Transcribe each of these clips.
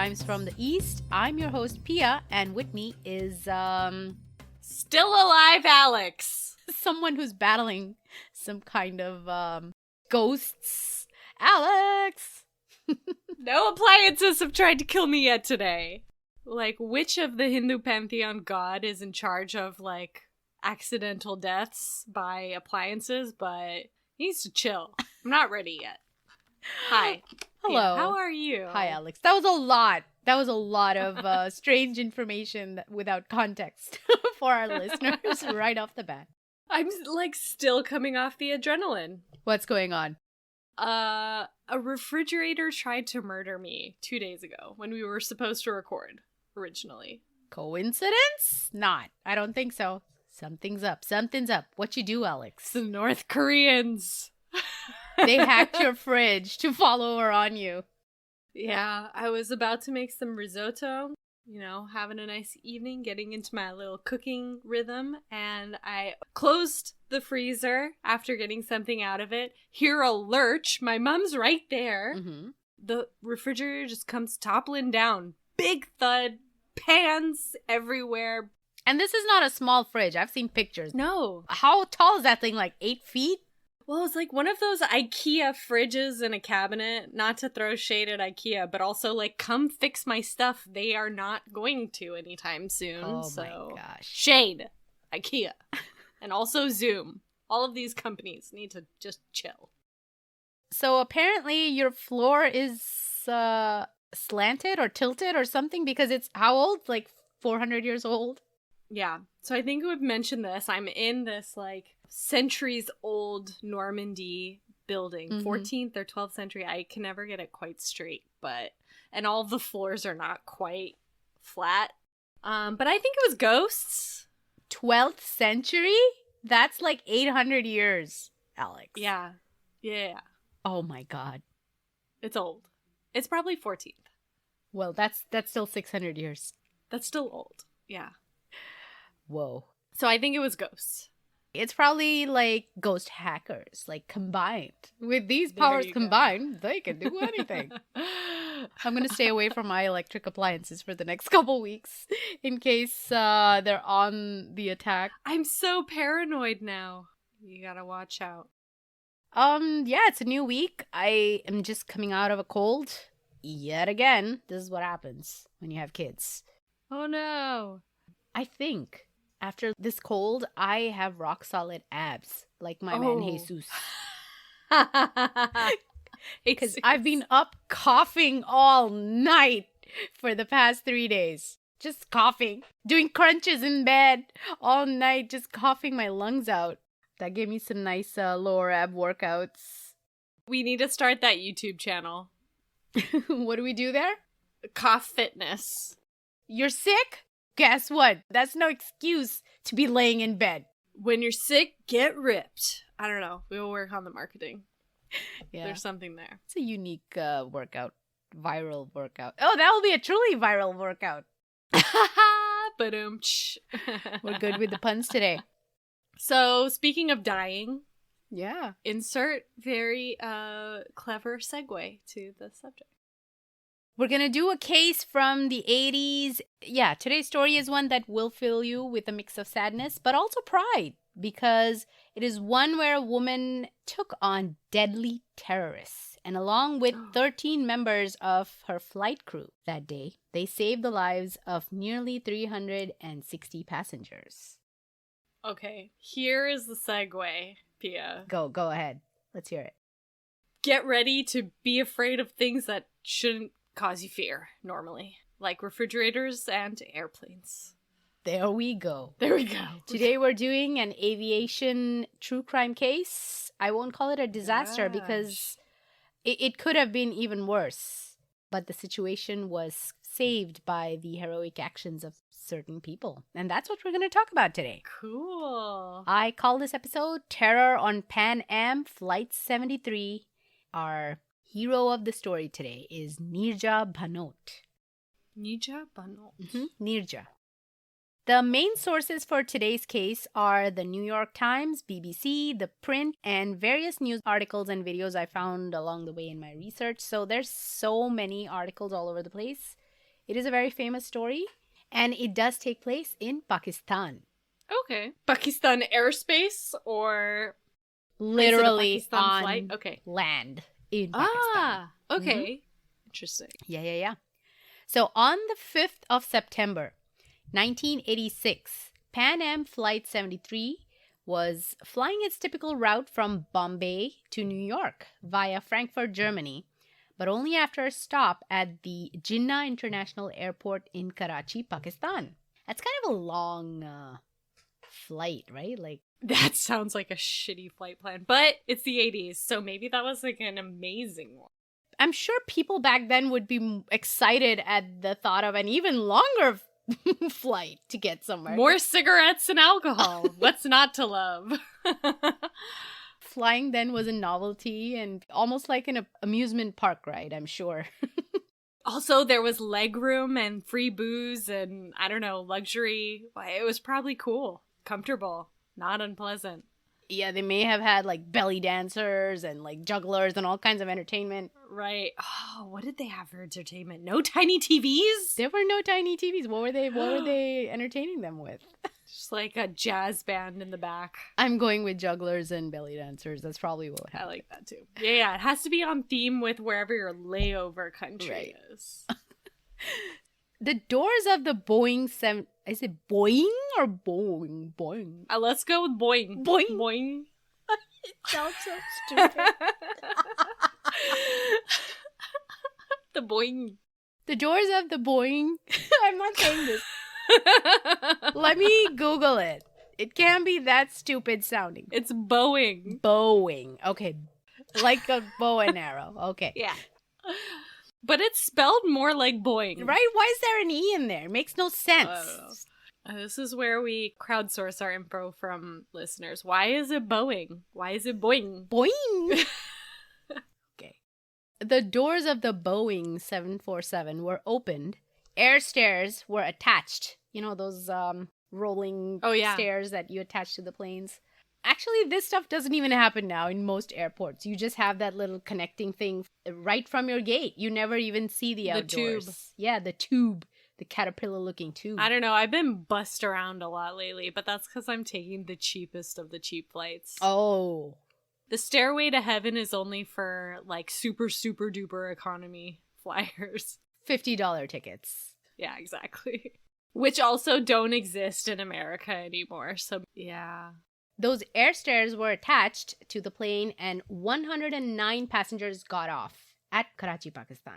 crimes from the East. I'm your host, Pia, and with me is, Still alive, Alex. someone who's battling some kind of, ghosts. Alex! No appliances have tried to kill me yet today. Like, which of the Hindu pantheon god is in charge of, like, accidental deaths by appliances, but he needs to chill. I'm not ready yet. Hi. Hello. Yeah, how are you? Hi, Alex. That was a lot. That was a lot of strange information without context for our listeners right off the bat. I'm, like, still coming off the adrenaline. What's going on? A refrigerator tried to murder me 2 days ago when we were supposed to record originally. Coincidence? Not. I don't think so. Something's up. Something's up. What you do, Alex? The North Koreans. They hacked your fridge to follow her on you. Yeah, I was about to make some risotto, having a nice evening, getting into my little cooking rhythm, and I closed the freezer after getting something out of it. Hear a lurch. My mom's right there. Mm-hmm. The refrigerator just comes toppling down. Big thud. Pans everywhere. And this is not a small fridge. I've seen pictures. No. How tall is that thing? Like 8 feet? Well, it's like one of those IKEA fridges in a cabinet. Not to throw shade at IKEA, but also, like, come fix my stuff. They are not going to anytime soon. Oh so. my gosh. Shade. IKEA. And also Zoom. All of these companies need to just chill. So apparently your floor is slanted or tilted or something because it's how old? Like 400 years old? Yeah. So I think we've mentioned this. I'm in this, like, centuries-old Normandy building. 14th or 12th century. I can never get it quite straight, and all the floors are not quite flat. But I think it was ghosts. 12th century? That's like 800 years, Alex. Yeah. Oh my God. It's old. It's probably 14th. Well, that's still 600 years. That's still old. Yeah. Whoa. So I think it was ghosts. It's probably like ghost hackers, like combined. With these powers combined, they can do anything. I'm going to stay away from my electric appliances for the next couple weeks in case they're on the attack. I'm so paranoid now. You gotta watch out. Yeah, it's a new week. I am just coming out of a cold. Yet again, this is what happens when you have kids. Oh no. I think after this cold, I have rock solid abs, like my man Jesus. Because I've been up coughing all night for the past 3 days. Just coughing. Doing crunches in bed all night, just coughing my lungs out. That gave me some nice lower ab workouts. We need to start that YouTube channel. What do we do there? Cough fitness. You're sick? Guess what? That's no excuse to be laying in bed. When you're sick, get ripped. I don't know. We will work on the marketing. Yeah. There's something there. It's a unique workout. Viral workout. Oh, that will be a truly viral workout. Ba-dum-tsh. We're good with the puns today. So, speaking of dying, yeah. Insert very clever segue to the subject. We're going to do a case from the 80s. Yeah, today's story is one that will fill you with a mix of sadness, but also pride, because it is one where a woman took on deadly terrorists. And along with 13 members of her flight crew that day, they saved the lives of nearly 360 passengers. Okay, here is the segue, Pia. Go ahead. Let's hear it. Get ready to be afraid of things that shouldn't cause you fear normally, like refrigerators and airplanes. There we go. There we go. Today we're doing an aviation true crime case. I won't call it a disaster because it could have been even worse. But the situation was saved by the heroic actions of certain people. And that's what we're going to talk about today. Cool. I call this episode Terror on Pan Am Flight 73. Our hero of the story today is Neerja Bhanot. Neerja Bhanot. Neerja. The main sources for today's case are the New York Times, BBC, The Print, and various news articles and videos I found along the way in my research. So there's so many articles all over the place. It is a very famous story, and it does take place in Pakistan. Okay. Pakistan airspace or Literally Pakistan on flight? Okay. land in Pakistan. Okay. Interesting. Yeah. So on the 5th of September, 1986, Pan Am Flight 73 was flying its typical route from Bombay to New York via Frankfurt, Germany, but only after a stop at the Jinnah International Airport in Karachi, Pakistan. That's kind of a long flight, right? Like, That sounds like a shitty flight plan, but it's the 80s, so maybe that was like an amazing one. I'm sure people back then would be excited at the thought of an even longer flight to get somewhere. More cigarettes and alcohol. What's not to love? Flying then was a novelty and almost like an amusement park ride, I'm sure. Also, there was legroom and free booze and, I don't know, luxury. It was probably cool. Comfortable. Not unpleasant. Yeah, they may have had like belly dancers and like jugglers and all kinds of entertainment. Right. Oh, what did they have for entertainment? No tiny TVs? There were no tiny TVs. What were they entertaining them with? Just like a jazz band in the back. I'm going with jugglers and belly dancers. That's probably what happened. I like that too. Yeah. It has to be on theme with wherever your layover country is. The doors of the Boeing 7... Is it Boeing or Boeing? Boeing. Let's go with Boeing. Boeing. Boeing. It sounds so stupid. The Boeing. The doors of the Boeing... I'm not saying this. Let me Google it. It can't be that stupid sounding. It's Boeing. Boeing. Okay. Like a bow and arrow. Okay. Yeah. But it's spelled more like Boeing. Right? Why is there an E in there? It makes no sense. I don't know. This is where we crowdsource our info from listeners. Why is it Boeing? Why is it Boeing? Boing. Okay. The doors of the Boeing 747 were opened. Air stairs were attached. You know, those rolling stairs that you attach to the planes. Actually, this stuff doesn't even happen now in most airports. You just have that little connecting thing right from your gate. You never even see the outdoors. Tube. Yeah, the tube. The caterpillar-looking tube. I don't know. I've been bussed around a lot lately, but that's because I'm taking the cheapest of the cheap flights. Oh. The Stairway to Heaven is only for, like, super, super duper economy flyers. $50 tickets. Yeah, exactly. Which also don't exist in America anymore, so yeah. Those air stairs were attached to the plane and 109 passengers got off at Karachi, Pakistan.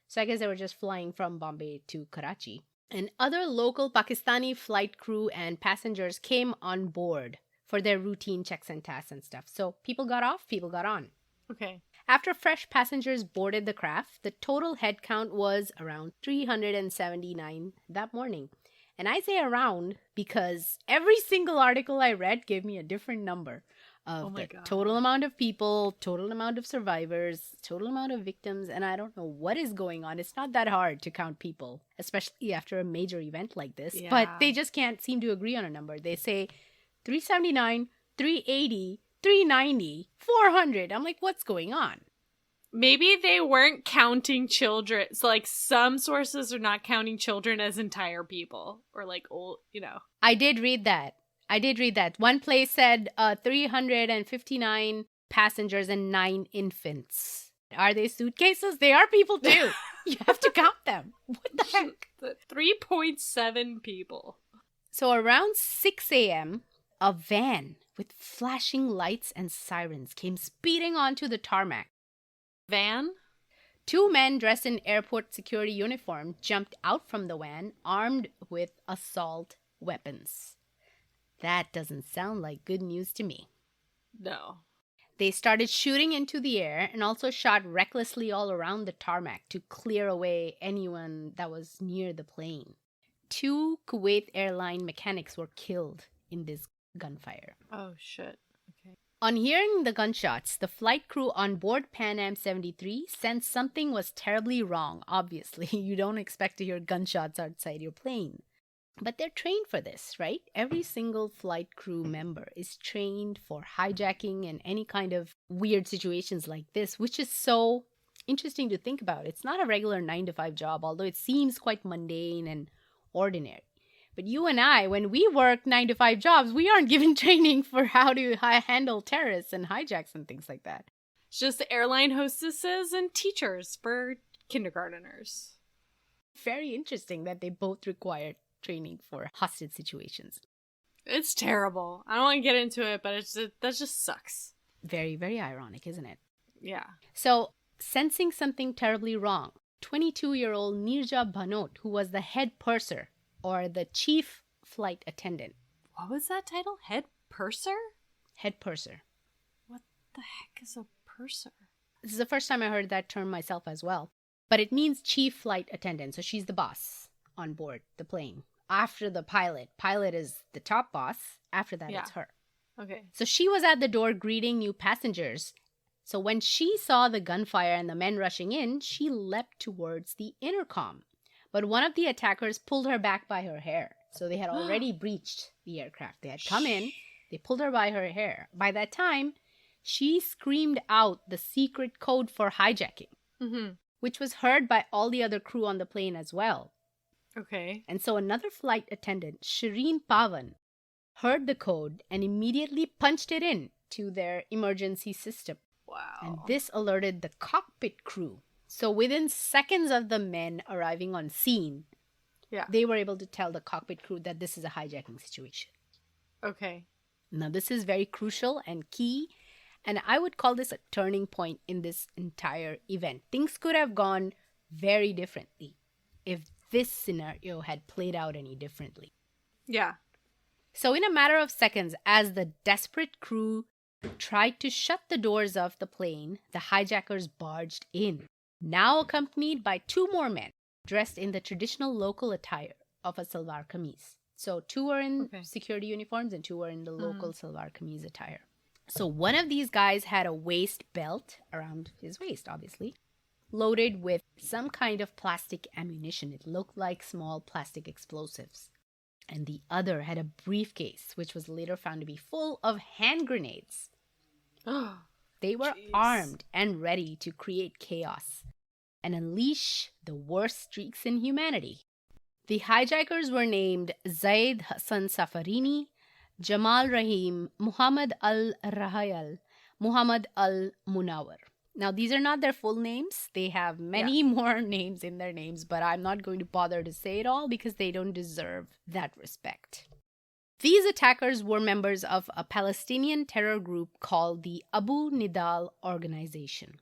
So I guess they were just flying from Bombay to Karachi. And other local Pakistani flight crew and passengers came on board for their routine checks and tasks and stuff. So people got off, people got on. Okay. After fresh passengers boarded the craft, the total head count was around 379 that morning. And I say around because every single article I read gave me a different number of the total amount of people, total amount of survivors, total amount of victims, and I don't know what is going on. It's not that hard to count people, especially after a major event like this. Yeah. But they just can't seem to agree on a number. They say 379, 380, 390, 400. I'm like, what's going on? Maybe they weren't counting children. So, like, some sources are not counting children as entire people. Or, like, old, you know. I did read that. One place said 359 passengers and 9 infants. Are they suitcases? They are people, too. You have to count them. What the heck? 3.7 people. So, around 6 a.m., a van with flashing lights and sirens came speeding onto the tarmac. Van? 2 men dressed in airport security uniform jumped out from the van armed with assault weapons. That doesn't sound like good news to me. No. They started shooting into the air and also shot recklessly all around the tarmac to clear away anyone that was near the plane. 2 Kuwait airline mechanics were killed in this gunfire. Oh, shit. Okay. On hearing the gunshots, the flight crew on board Pan Am 73 sensed something was terribly wrong. Obviously, you don't expect to hear gunshots outside your plane. But they're trained for this, right? Every single flight crew member is trained for hijacking and any kind of weird situations like this, which is so interesting to think about. It's not a regular 9 to 5 job, although it seems quite mundane and ordinary. But you and I, when we work 9 to 5 jobs, we aren't given training for how to handle terrorists and hijacks and things like that. It's just airline hostesses and teachers for kindergarteners. Very interesting that they both require training for hostage situations. It's terrible. I don't want to get into it, but that just sucks. Very, very ironic, isn't it? Yeah. So, sensing something terribly wrong, 22-year-old Neerja Bhanot, who was the head purser or the chief flight attendant. What was that title? Head purser? Head purser. What the heck is a purser? This is the first time I heard that term myself as well. But it means chief flight attendant. So she's the boss on board the plane. After the pilot. Pilot is the top boss. After that, it's her. Okay. So she was at the door greeting new passengers. So when she saw the gunfire and the men rushing in, she leapt towards the intercom. But one of the attackers pulled her back by her hair. So they had already breached the aircraft. They had come in. They pulled her by her hair. By that time, she screamed out the secret code for hijacking, which was heard by all the other crew on the plane as well. Okay. And so another flight attendant, Shireen Pawan, heard the code and immediately punched it in to their emergency system. Wow. And this alerted the cockpit crew. So within seconds of the men arriving on scene, they were able to tell the cockpit crew that this is a hijacking situation. Okay. Now, this is very crucial and key. And I would call this a turning point in this entire event. Things could have gone very differently if this scenario had played out any differently. Yeah. So in a matter of seconds, as the desperate crew tried to shut the doors of the plane, the hijackers barged in, now accompanied by 2 more men dressed in the traditional local attire of a salwar kameez. So 2 were in security uniforms and 2 were in the local salwar kameez attire. So one of these guys had a waist belt around his waist, obviously, loaded with some kind of plastic ammunition. It looked like small plastic explosives. And the other had a briefcase, which was later found to be full of hand grenades. They were armed and ready to create chaos and unleash the worst streaks in humanity. The hijackers were named Zaid Hassan Safarini, Jamal Rahim, Muhammad al-Rahayal, Muhammad al-Munawar. Now, these are not their full names. They have many more names in their names, but I'm not going to bother to say it all because they don't deserve that respect. These attackers were members of a Palestinian terror group called the Abu Nidal Organization,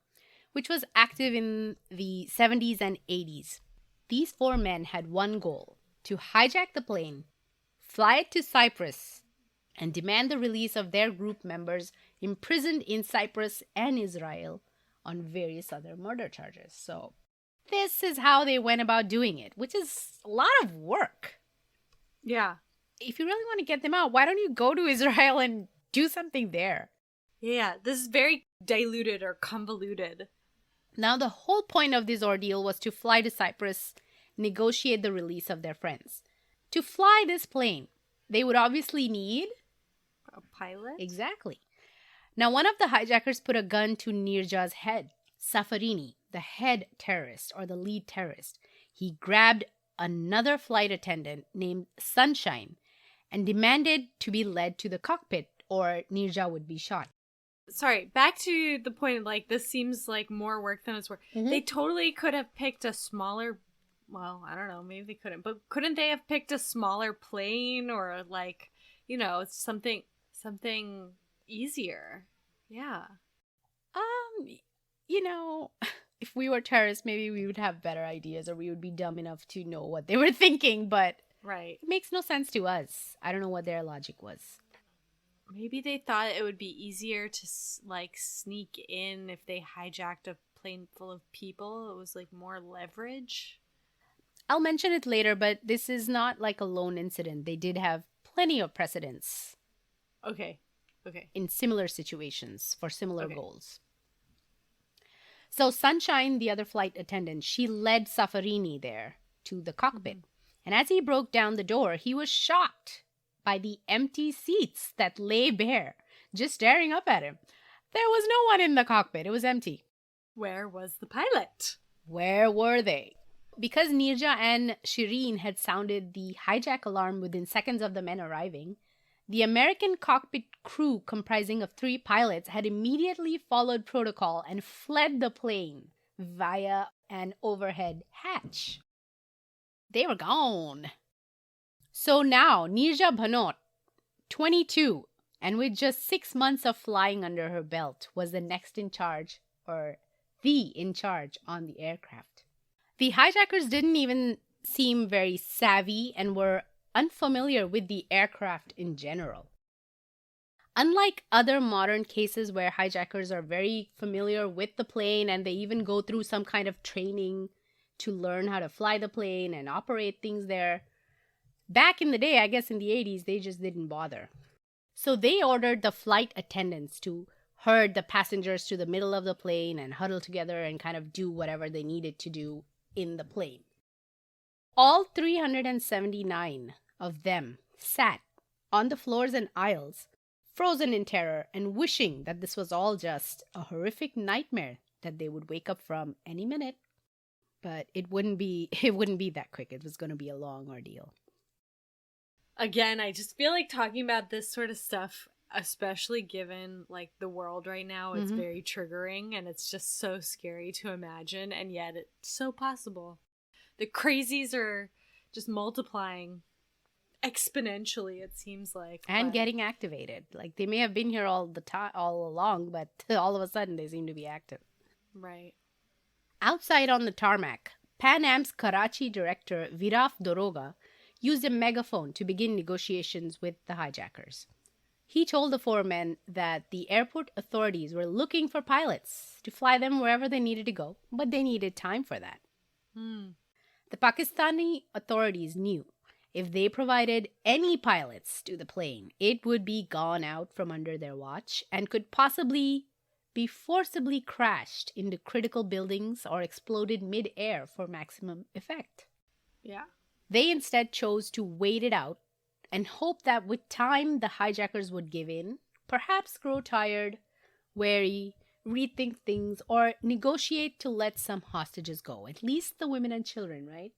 which was active in the 70s and 80s. These 4 men had one goal: to hijack the plane, fly it to Cyprus, and demand the release of their group members imprisoned in Cyprus and Israel on various other murder charges. So this is how they went about doing it, which is a lot of work. Yeah. If you really want to get them out, why don't you go to Israel and do something there? Yeah, this is very diluted or convoluted. Now, the whole point of this ordeal was to fly to Cyprus, negotiate the release of their friends. To fly this plane, they would obviously need a pilot? Exactly. Now, one of the hijackers put a gun to Neerja's head. Safarini, the head terrorist or the lead terrorist, he grabbed another flight attendant named Sunshine and demanded to be led to the cockpit or Neerja would be shot. Sorry, back to the point, like, this seems like more work than it's worth. They totally could have picked a smaller, well, I don't know, maybe they couldn't, but couldn't they have picked a smaller plane or, like, you know, something easier? Yeah. You know, if we were terrorists, maybe we would have better ideas or we would be dumb enough to know what they were thinking, but right. It makes no sense to us. I don't know what their logic was. Maybe they thought it would be easier to, like, sneak in if they hijacked a plane full of people. It was, like, more leverage. I'll mention it later, but this is not like a lone incident. They did have plenty of precedents. Okay. In similar situations for similar goals. So Sunshine, the other flight attendant, she led Safarini there to the cockpit. And as he broke down the door, he was shocked by the empty seats that lay bare, just staring up at him. There was no one in the cockpit. It was empty. Where was the pilot? Where were they? Because Neerja and Shireen had sounded the hijack alarm within seconds of the men arriving, the American cockpit crew, comprising of 3 pilots, had immediately followed protocol and fled the plane via an overhead hatch. They were gone. So now, Neerja Bhanot, 22, and with just 6 months of flying under her belt, was the next in charge, or the in charge on the aircraft. The hijackers didn't even seem very savvy and were unfamiliar with the aircraft in general. Unlike other modern cases where hijackers are very familiar with the plane and they even go through some kind of training to learn how to fly the plane and operate things there, back in the day, I guess in the 80s, they just didn't bother. So they ordered the flight attendants to herd the passengers to the middle of the plane and huddle together and kind of do whatever they needed to do in the plane. All 379 of them sat on the floors and aisles, frozen in terror and wishing that this was all just a horrific nightmare that they would wake up from any minute. But it wouldn't be that quick. It was going to be a long ordeal. Again, I just feel like talking about this sort of stuff, especially given like the world right now, it's very triggering and it's just so scary to imagine, and yet it's so possible. The crazies are just multiplying exponentially, it seems like. And getting activated. Like they may have been here all along, but all of a sudden they seem to be active. Right. Outside on the tarmac, Pan Am's Karachi director Viraf Doroga used a megaphone to begin negotiations with the hijackers. He told the 4 men that the airport authorities were looking for pilots to fly them wherever they needed to go, but they needed time for that. The Pakistani authorities knew if they provided any pilots to the plane, it would be gone out from under their watch and could possibly be forcibly crashed into critical buildings or exploded mid-air for maximum effect. Yeah. They instead chose to wait it out and hope that with time the hijackers would give in, perhaps grow tired, wary, rethink things, or negotiate to let some hostages go. At least the women and children, right?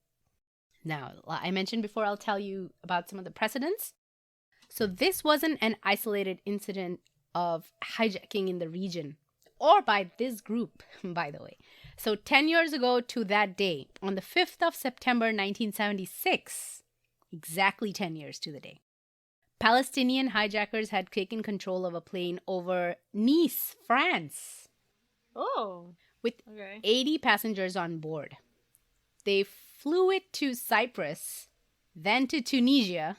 Now, I mentioned before, I'll tell you about some of the precedents. So this wasn't an isolated incident of hijacking in the region, or by this group, by the way. So 10 years ago to that day, on the 5th of September 1976, exactly 10 years to the day, Palestinian hijackers had taken control of a plane over Nice, France. Oh. With 80 passengers on board. They flew it to Cyprus, then to Tunisia,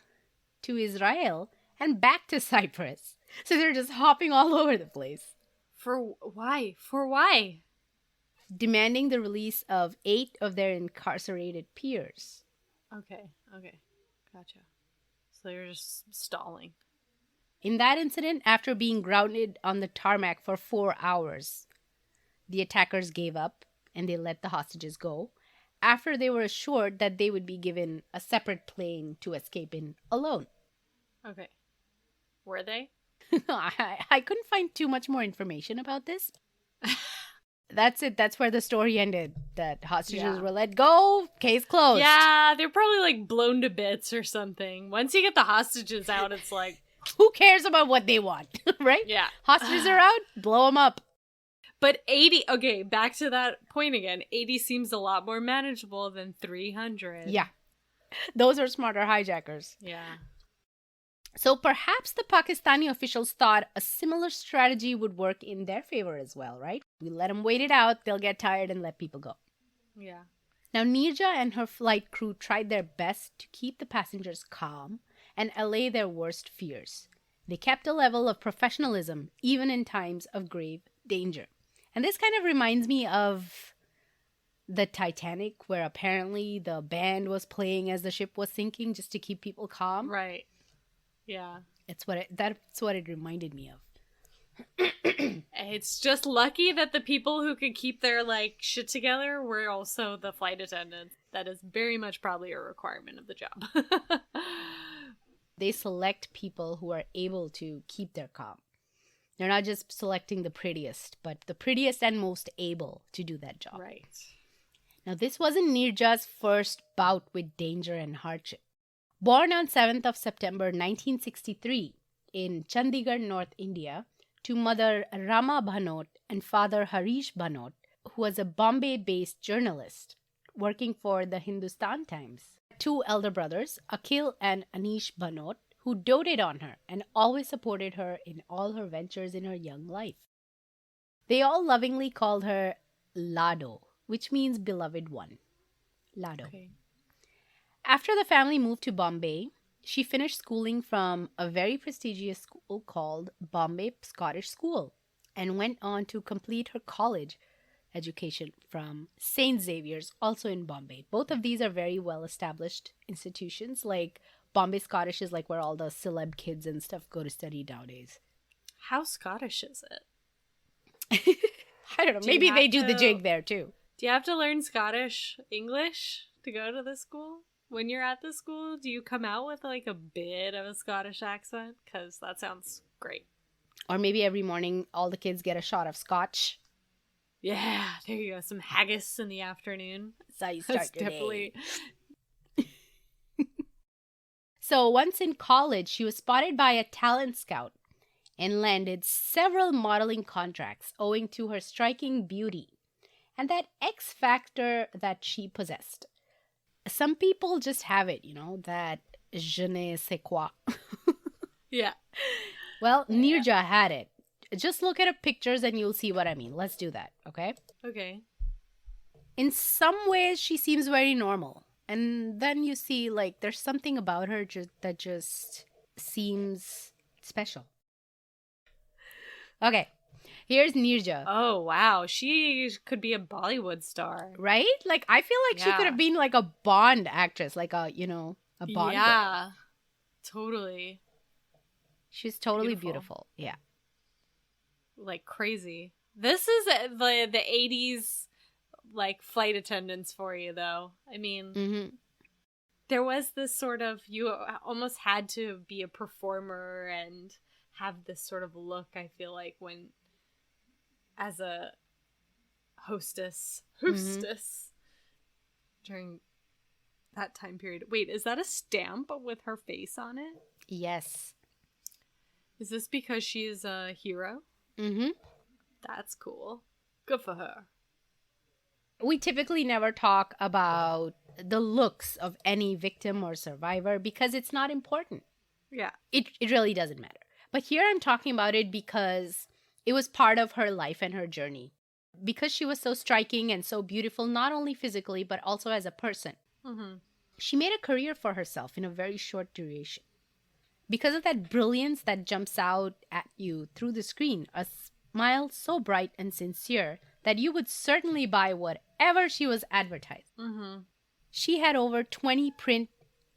to Israel, and back to Cyprus. So they're just hopping all over the place. For why? For why? Demanding the release of 8 of their incarcerated peers. Okay. Gotcha. So you're just stalling. In that incident, after being grounded on the tarmac for 4 hours, the attackers gave up and they let the hostages go after they were assured that they would be given a separate plane to escape in alone. Okay. Were they? I couldn't find too much more information about this. That's it. That's where the story ended. That hostages were let go. Case closed. Yeah, they're probably like blown to bits or something. Once you get the hostages out, it's like... Who cares about what they want, right? Yeah. Hostages are out, blow them up. But 80, okay, back to that point again. 80 seems a lot more manageable than 300. Yeah. Those are smarter hijackers. Yeah. So perhaps the Pakistani officials thought a similar strategy would work in their favor as well, right? We let them wait it out, they'll get tired and let people go. Yeah. Now, Neerja and her flight crew tried their best to keep the passengers calm and allay their worst fears. They kept a level of professionalism even in times of grave danger. And this kind of reminds me of the Titanic, where apparently the band was playing as the ship was sinking just to keep people calm. Right. Yeah. That's what it reminded me of. It's just lucky that the people who could keep their like shit together were also the flight attendants. That is very much probably a requirement of the job. They select people who are able to keep their calm. They're not just selecting the prettiest, but the prettiest and most able to do that job. Right. Now, this wasn't Neerja's first bout with danger and hardship. Born on 7th of September 1963 in Chandigarh, North India, to mother Rama Bhanot and father Harish Bhanot, who was a Bombay-based journalist working for the Hindustan Times. Two elder brothers, Akhil and Anish Bhanot, who doted on her and always supported her in all her ventures in her young life. They all lovingly called her Lado, which means beloved one. Lado. Okay. After the family moved to Bombay, she finished schooling from a very prestigious school called Bombay Scottish School and went on to complete her college education from St. Xavier's, also in Bombay. Both of these are very well-established institutions. Like Bombay Scottish is like where all the celeb kids and stuff go to study nowadays. How Scottish is it? I don't know. Maybe they do the jig there too. Do you have to learn Scottish English to go to the school? When you're at the school, do you come out with like a bit of a Scottish accent? Because that sounds great. Or maybe every morning all the kids get a shot of scotch. Yeah, there you go. Some haggis in the afternoon. That's how you start That's your definitely... day. So once in college, she was spotted by a talent scout and landed several modeling contracts owing to her striking beauty and that X factor that she possessed. Some people just have it, that je ne sais quoi. Yeah. Well, Neerja had it. Just look at her pictures and you'll see what I mean. Let's do that, okay? Okay. In some ways, she seems very normal. And then you see, like, there's something about her that just seems special. Okay, here's Neerja. Oh, wow. She could be a Bollywood star. Right? Like, I feel like she could have been, like, a Bond actress. Like, a Bond Yeah, girl. totally. She's totally beautiful. Yeah. Like, crazy. This is the 80s... like flight attendants for you, though. I mean, there was this sort of, you almost had to be a performer and have this sort of look, I feel like, when as a hostess during that time period. Wait, is that a stamp with her face on it? Yes. Is this because she's a hero? That's cool. Good for her. We typically never talk about the looks of any victim or survivor because it's not important. Yeah. It really doesn't matter. But here I'm talking about it because it was part of her life and her journey. Because she was so striking and so beautiful, not only physically, but also as a person. She made a career for herself in a very short duration. Because of that brilliance that jumps out at you through the screen, a smile so bright and sincere that you would certainly buy whatever she was advertising. She had over 20 print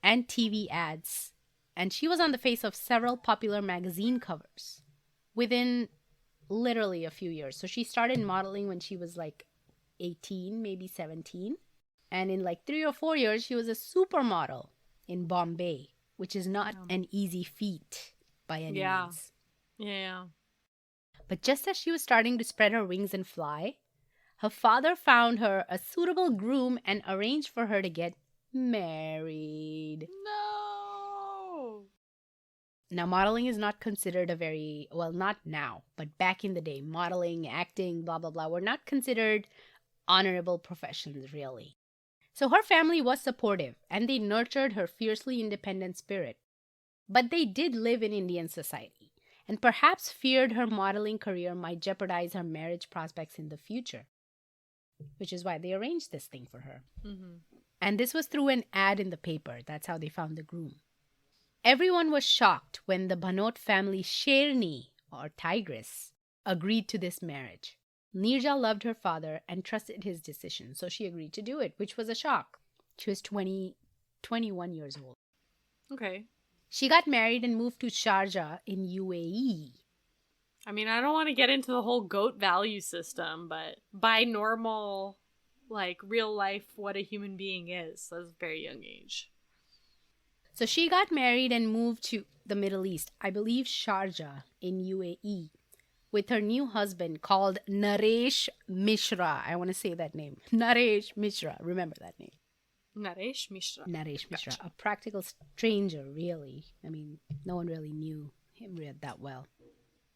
and TV ads, and she was on the face of several popular magazine covers within literally a few years. So she started modeling when she was like 18, maybe 17. And in like 3 or 4 years, she was a supermodel in Bombay, which is not an easy feat by any means. Yeah. But just as she was starting to spread her wings and fly, her father found her a suitable groom and arranged for her to get married. No! Now, modeling is not considered not now, but back in the day, modeling, acting, blah, blah, blah, were not considered honorable professions, really. So her family was supportive, and they nurtured her fiercely independent spirit. But they did live in Indian society, and perhaps feared her modeling career might jeopardize her marriage prospects in the future, which is why they arranged this thing for her. And this was through an ad in the paper. That's how they found the groom. Everyone was shocked when the Bhanot family Sherni, or tigress, agreed to this marriage. Neerja loved her father and trusted his decision, so she agreed to do it, which was a shock. She was 21 years old. Okay. She got married and moved to Sharjah in UAE. I mean, I don't want to get into the whole GOAT value system, but by normal, like, real life, what a human being is, that's a very young age. So she got married and moved to the Middle East, I believe Sharjah in UAE, with her new husband called Naresh Mishra. I want to say that name. Naresh Mishra. Remember that name. Naresh Mishra. Naresh Mishra. Gotcha. A practical stranger, really. I mean, no one really knew him that well.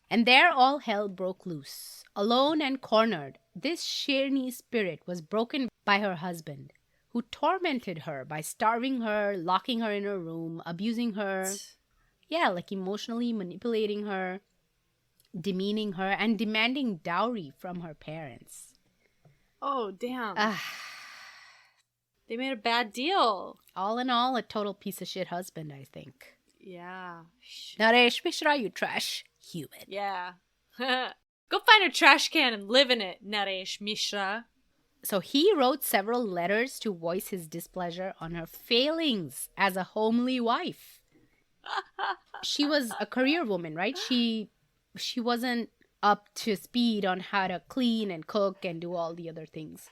And there all hell broke loose. Alone and cornered, this Sherni spirit was broken by her husband, who tormented her by starving her, locking her in her room, abusing her. Yeah, like emotionally manipulating her, demeaning her, and demanding dowry from her parents. Oh, damn. They made a bad deal. All in all, a total piece of shit husband, I think. Yeah. Naresh Mishra, you trash human. Yeah. Go find a trash can and live in it, Naresh Mishra. So he wrote several letters to voice his displeasure on her failings as a homely wife. She was a career woman, right? She wasn't up to speed on how to clean and cook and do all the other things.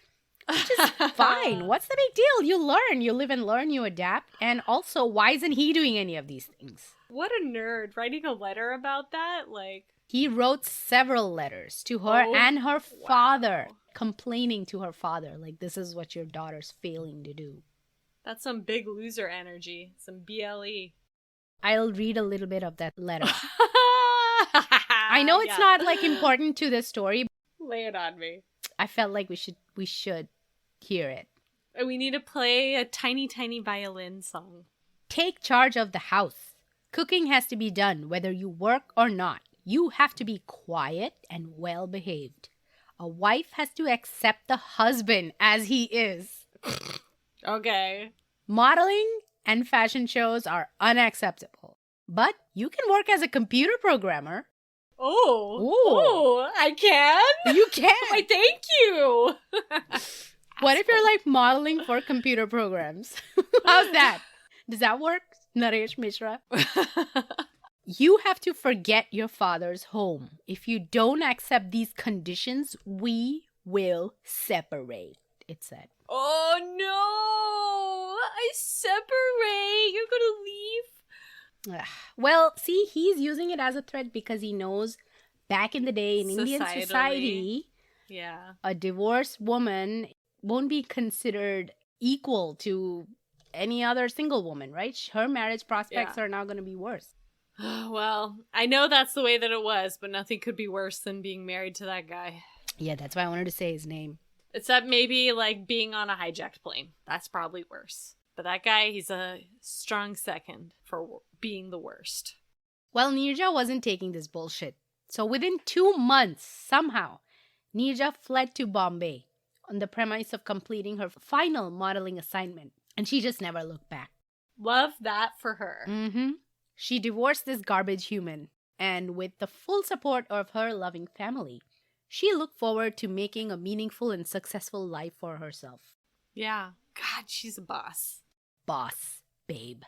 Which is fine. What's the big deal? You learn. You live and learn. You adapt. And also, why isn't he doing any of these things? What a nerd. Writing a letter about that? Like, he wrote several letters to her and her father, complaining to her father, like, this is what your daughter's failing to do. That's some big loser energy. Some BLE. I'll read a little bit of that letter. I know it's not, like, important to the story. Lay it on me. I felt like we should hear it. We need to play a tiny, tiny violin song. Take charge of the house. Cooking has to be done whether you work or not. You have to be quiet and well behaved. A wife has to accept the husband as he is. Okay. Modeling and fashion shows are unacceptable. But you can work as a computer programmer. Oh, I can? You can. Why, thank you. What if you're like modeling for computer programs? How's that? Does that work, Naresh Mishra? You have to forget your father's home. If you don't accept these conditions, we will separate, it said. Oh no! I separate. You're gonna leave? Well, see, he's using it as a threat because he knows back in the day in Indian society, a divorced woman won't be considered equal to any other single woman, right? Her marriage prospects are now going to be worse. Well, I know that's the way that it was, but nothing could be worse than being married to that guy. Yeah, that's why I wanted to say his name. Except maybe like being on a hijacked plane. That's probably worse. But that guy, he's a strong second for being the worst. Well, Neerja wasn't taking this bullshit. So within 2 months, somehow, Neerja fled to Bombay on the premise of completing her final modeling assignment. And she just never looked back. Love that for her. Mm-hmm. She divorced this garbage human. And with the full support of her loving family, she looked forward to making a meaningful and successful life for herself. Yeah. God, she's a boss. Boss, babe.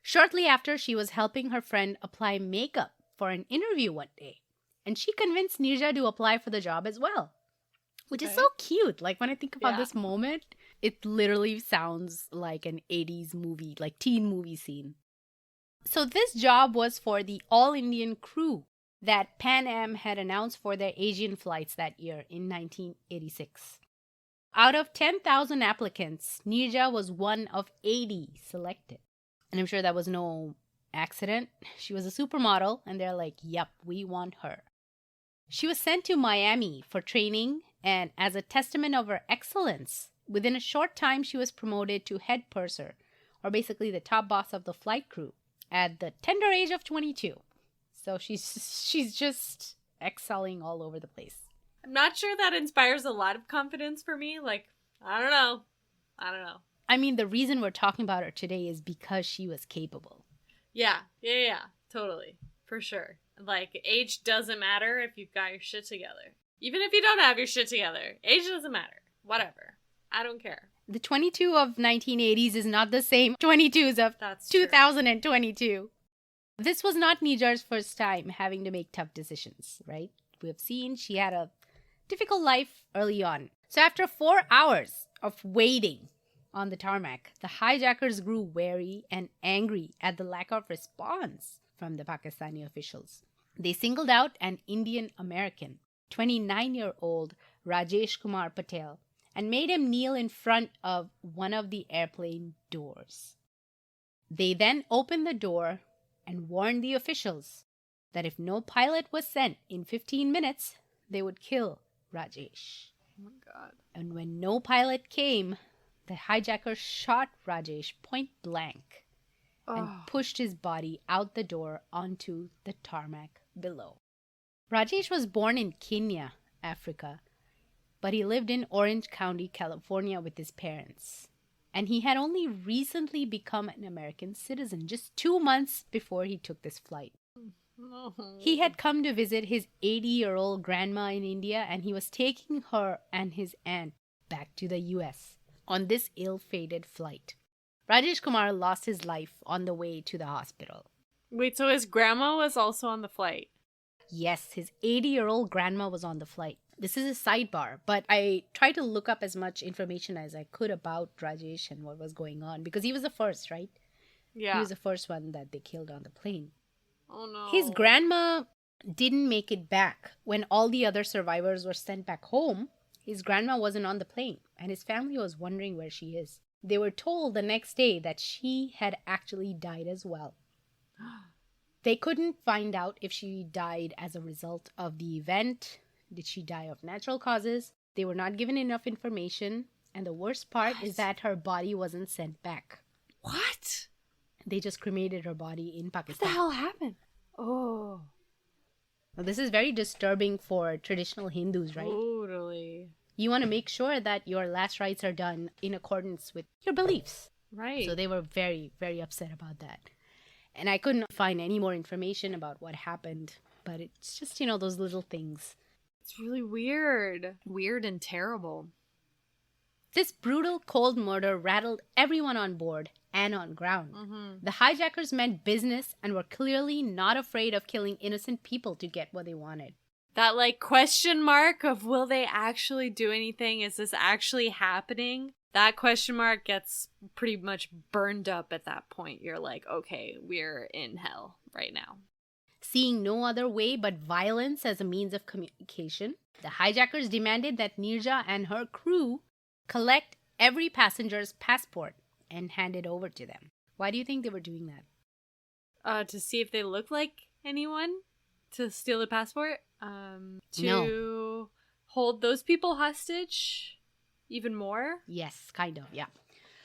Shortly after, she was helping her friend apply makeup for an interview one day. And she convinced Neerja to apply for the job as well. Which is so cute. Like, when I think about this moment, it literally sounds like an 80s movie, like teen movie scene. So this job was for the all-Indian crew that Pan Am had announced for their Asian flights that year in 1986. Out of 10,000 applicants, Neerja was one of 80 selected. And I'm sure that was no accident. She was a supermodel, and they're like, yep, we want her. She was sent to Miami for training, and as a testament of her excellence, within a short time, she was promoted to head purser, or basically the top boss of the flight crew, at the tender age of 22. So she's just excelling all over the place. I'm not sure that inspires a lot of confidence for me. Like, I don't know. I mean, the reason we're talking about her today is because she was capable. Yeah, totally. For sure. Like, age doesn't matter if you've got your shit together. Even if you don't have your shit together, age doesn't matter. Whatever. I don't care. The 22 of 1980s is not the same 22s of 2022. This was not Neerja's first time having to make tough decisions, right? We have seen she had a difficult life early on. So after 4 hours of waiting on the tarmac, the hijackers grew wary and angry at the lack of response from the Pakistani officials. They singled out an Indian American, 29-year-old Rajesh Kumar Patel, and made him kneel in front of one of the airplane doors. They then opened the door and warned the officials that if no pilot was sent in 15 minutes, they would kill Rajesh. Oh my God. And when no pilot came, the hijackers shot Rajesh point blank and pushed his body out the door onto the tarmac below. Rajesh was born in Kenya, Africa, but he lived in Orange County, California with his parents. And he had only recently become an American citizen, just 2 months before he took this flight. He had come to visit his 80-year-old grandma in India, and he was taking her and his aunt back to the US on this ill-fated flight. Rajesh Kumar lost his life on the way to the hospital. Wait, so his grandma was also on the flight? Yes, his 80-year-old grandma was on the flight. This is a sidebar, but I tried to look up as much information as I could about Rajesh and what was going on, because he was the first, right? Yeah. He was the first one that they killed on the plane. Oh no. His grandma didn't make it back. When all the other survivors were sent back home, his grandma wasn't on the plane, and his family was wondering where she is. They were told the next day that she had actually died as well. They couldn't find out if she died as a result of the event. Did she die of natural causes? They were not given enough information, and the worst part is that her body wasn't sent back. What? They just cremated her body in Pakistan. What the hell happened? Oh. Now, this is very disturbing for traditional Hindus, right? Totally. You want to make sure that your last rites are done in accordance with your beliefs. Right. So they were very, very upset about that. And I couldn't find any more information about what happened. But it's just, those little things. It's really weird. Weird and terrible. This brutal, cold murder rattled everyone on board and on ground. Mm-hmm. The hijackers meant business and were clearly not afraid of killing innocent people to get what they wanted. That, question mark of will they actually do anything? Is this actually happening? That question mark gets pretty much burned up at that point. You're like, okay, we're in hell right now. Seeing no other way but violence as a means of communication, the hijackers demanded that Neerja and her crew collect every passenger's passport and hand it over to them. Why do you think they were doing that? To see if they look like anyone? To steal the passport? To No. hold those people hostage even more? Yes, kind of, yeah.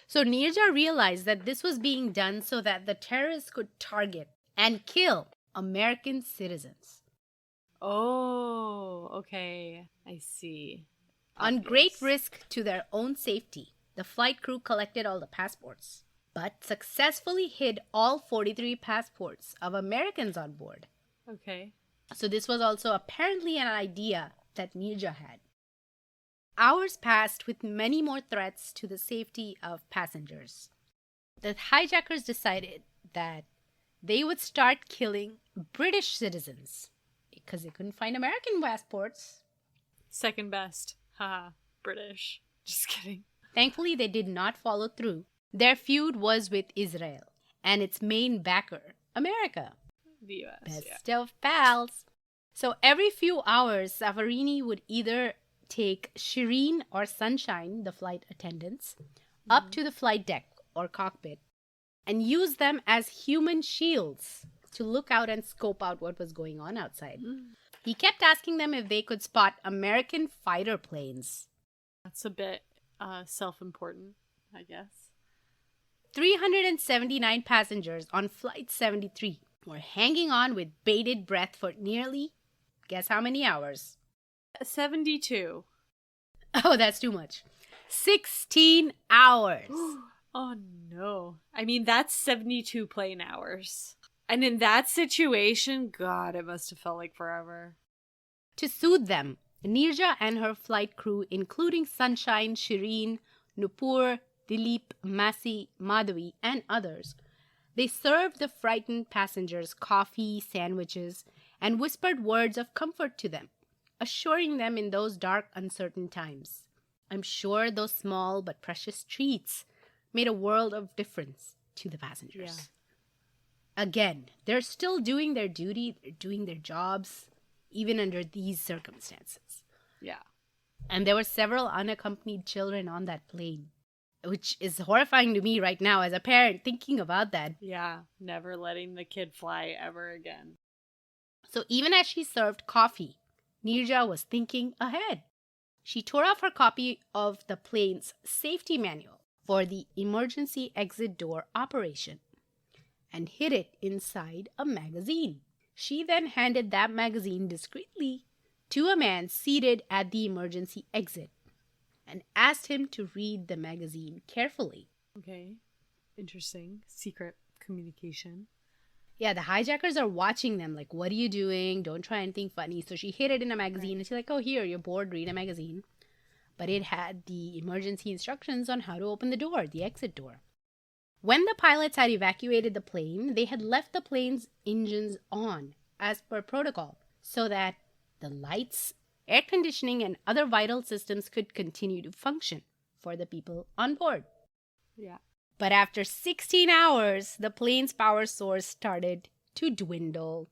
So Neerja realized that this was being done so that the terrorists could target and kill American citizens. Oh, okay. I see. On great risk to their own safety, the flight crew collected all the passports, but successfully hid all 43 passports of Americans on board. Okay. So this was also apparently an idea that Neerja had. Hours passed with many more threats to the safety of passengers. The hijackers decided that they would start killing British citizens because they couldn't find American passports. Second best. Haha. British. Just kidding. Thankfully, they did not follow through. Their feud was with Israel and its main backer, America. The U.S. Best of pals. So every few hours, Safarini would either take Shireen or Sunshine, the flight attendants, up to the flight deck or cockpit and use them as human shields to look out and scope out what was going on outside. He kept asking them if they could spot American fighter planes. That's a bit self-important, I guess. 379 passengers on Flight 73 were hanging on with bated breath for nearly, guess how many hours? 72. Oh, that's too much. 16 hours. Oh no. I mean, that's 72 plane hours. And in that situation, God, it must have felt like forever. To soothe them, Neerja and her flight crew, including Sunshine, Shireen, Nupur, Dilip, Masi, Madhavi, and others, they served the frightened passengers coffee, sandwiches, and whispered words of comfort to them, assuring them in those dark, uncertain times. I'm sure those small but precious treats made a world of difference to the passengers. Again, they're still doing their duty, they're doing their jobs, even under these circumstances. Yeah. And there were several unaccompanied children on that plane, which is horrifying to me right now as a parent thinking about that. Yeah, never letting the kid fly ever again. So even as she served coffee, Neerja was thinking ahead. She tore off her copy of the plane's safety manual for the emergency exit door operation and hid it inside a magazine. She then handed that magazine discreetly to a man seated at the emergency exit and asked him to read the magazine carefully. Okay. Interesting. Secret communication. Yeah, the hijackers are watching them like, what are you doing? Don't try anything funny. So she hid it in a magazine and she's like, oh, here, you're bored, read a magazine. But it had the emergency instructions on how to open the door, the exit door. When the pilots had evacuated the plane, they had left the plane's engines on as per protocol so that the lights, air conditioning, and other vital systems could continue to function for the people on board. Yeah. But after 16 hours, the plane's power source started to dwindle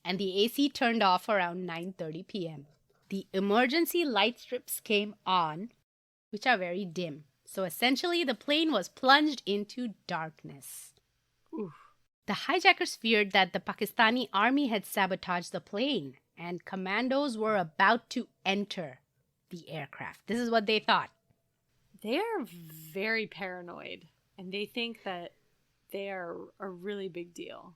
and the AC turned off around 9:30 p.m. The emergency light strips came on, which are very dim. So essentially, the plane was plunged into darkness. Oof. The hijackers feared that the Pakistani army had sabotaged the plane and commandos were about to enter the aircraft. This is what they thought. They are very paranoid, and they think that they are a really big deal.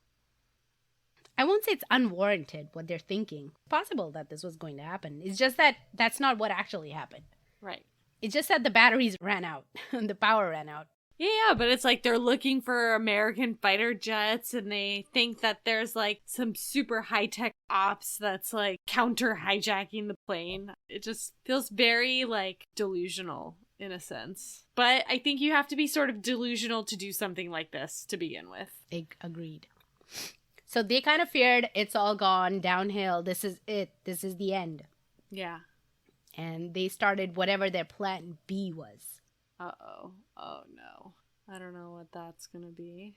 I won't say it's unwarranted what they're thinking. It's possible that this was going to happen. It's just that that's not what actually happened. Right. It's just that the batteries ran out. The power ran out. Yeah, but it's like they're looking for American fighter jets and they think that there's like some super high-tech ops that's like counter hijacking the plane. It just feels very like delusional in a sense. But I think you have to be sort of delusional to do something like this to begin with. Agreed. So they kind of feared it's all gone downhill. This is it. This is the end. Yeah. And they started whatever their plan B was. Uh-oh. Oh, no. I don't know what that's going to be.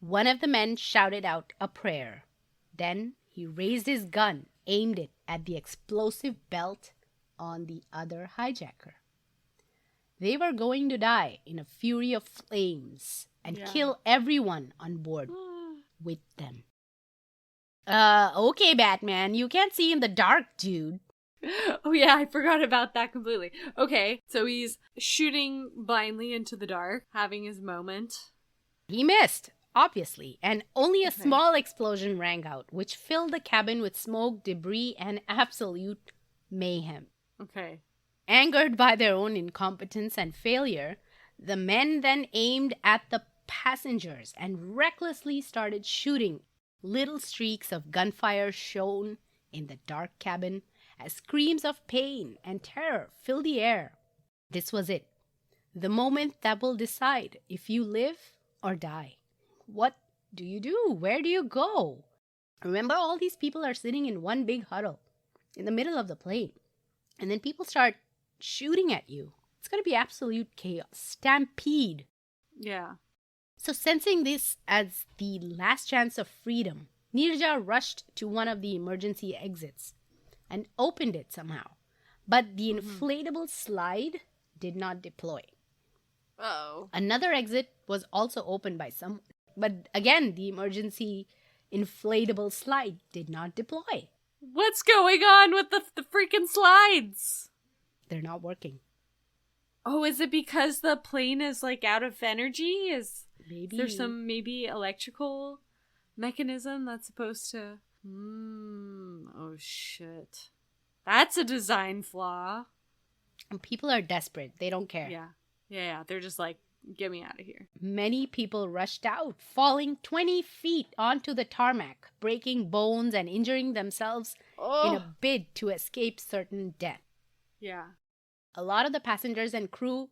One of the men shouted out a prayer. Then he raised his gun, aimed it at the explosive belt on the other hijacker. They were going to die in a fury of flames and kill everyone on board with them. Okay, Batman, you can't see in the dark, dude. Oh yeah, I forgot about that completely. Okay, so he's shooting blindly into the dark, having his moment. He missed, obviously, and only a small explosion rang out, which filled the cabin with smoke, debris, and absolute mayhem. Okay. Angered by their own incompetence and failure, the men then aimed at the passengers and recklessly started shooting. Little streaks of gunfire shone in the dark cabin as screams of pain and terror filled the air. This was it. The moment that will decide if you live or die. What do you do? Where do you go? Remember, all these people are sitting in one big huddle in the middle of the plane. And then people start shooting at you. It's going to be absolute chaos. Stampede. Yeah. So sensing this as the last chance of freedom, Neerja rushed to one of the emergency exits and opened it somehow. But the inflatable slide did not deploy. Uh-oh. Another exit was also opened by someone. But again, the emergency inflatable slide did not deploy. What's going on with the freaking slides? They're not working. Oh, is it because the plane is like out of energy? Is there some maybe electrical mechanism that's supposed to... Oh shit. That's a design flaw. And people are desperate. They don't care. Yeah. They're just like, get me out of here. Many people rushed out, falling 20 feet onto the tarmac, breaking bones and injuring themselves in a bid to escape certain death. Yeah. A lot of the passengers and crew